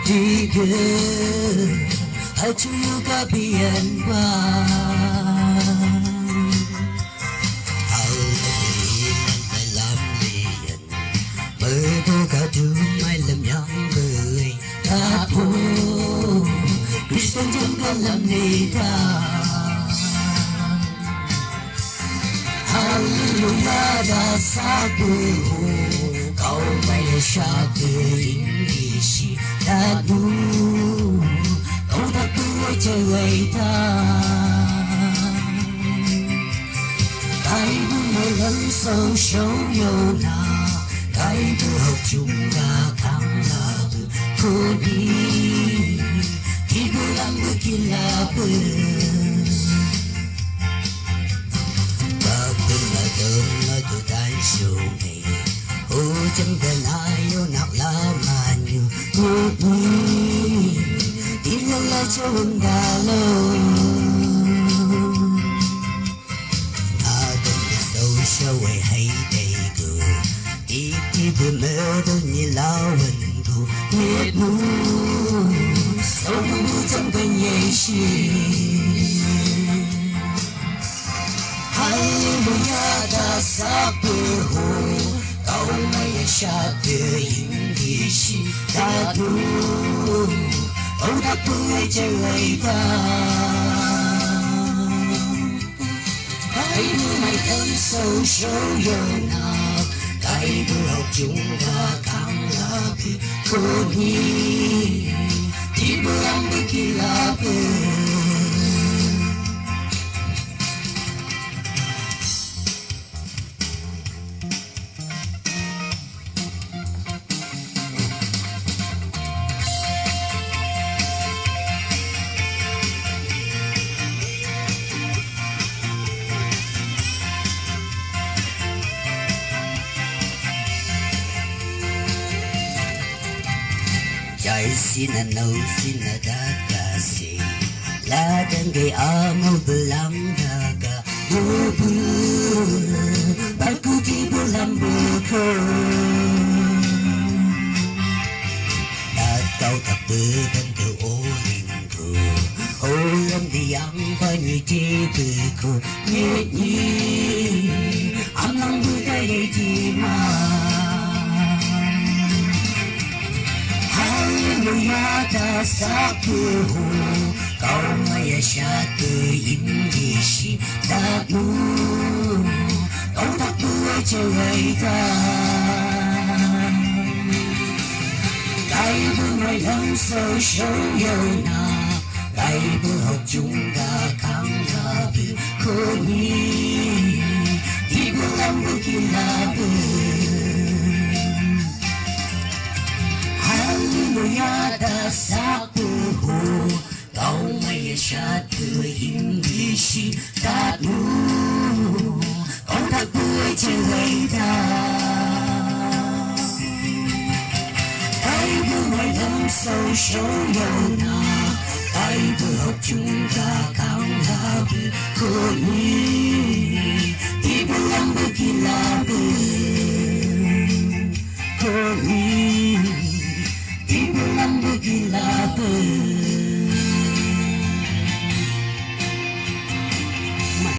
Tiga Hacu kapian ba Berdoa dumai lem yang beri Aku Kristen jangan lem nida Haleluya dasaku Kau mai syaku Indonesia Dadu Kau tak boleh cerita Kai bulan sâu sâu yêu na Kai buộc chúng ta khang la bu cô đi Thì bulan berkila bu Bakun la dong la tu tan sâu ngày Ô chân gần ai yêu nặng la manyu Ngột ni Thì nhân la chôn đà lâu Sâu ấy hay đầy cử Tiếp tiếp mơ đơn như lao hình thù Nhiệt mù Sâu mù trong bên nhảy xì Hallelujah đã sát bờ hồ Câu mây sát bờ hình đi xì Đã đủ Câu đã bơi chơi ta Cái mày thơm sâu sâu giờ nào Cái bữa học chúng ta khám là bì cô nhi Thì bữa ăn bữa kỳ là bữa Chai sina no sina daga si La dengue amo belang daga Bubu Balku di bulan buku Dat kau tak berbentuk olingku Olam diam banyi tibiku Nyi Amang budaya jimat Hallelujah dasaku Kau maya syatu Indonesia Dadu Kau tak boleh cerita Cái bữa ngày lắm sâu sâu yêu na Cái bữa học chúng ta khám là bữa khổ nhi Thì bữa lắm bữa kia là bữa Hallelujah dasaku Kau maya syatu Indonesia Dadu Kau tak boleh cerita Cái bữa ngày lắm sâu sâu yêu na Cái bữa học chúng ta khám là bữa khổ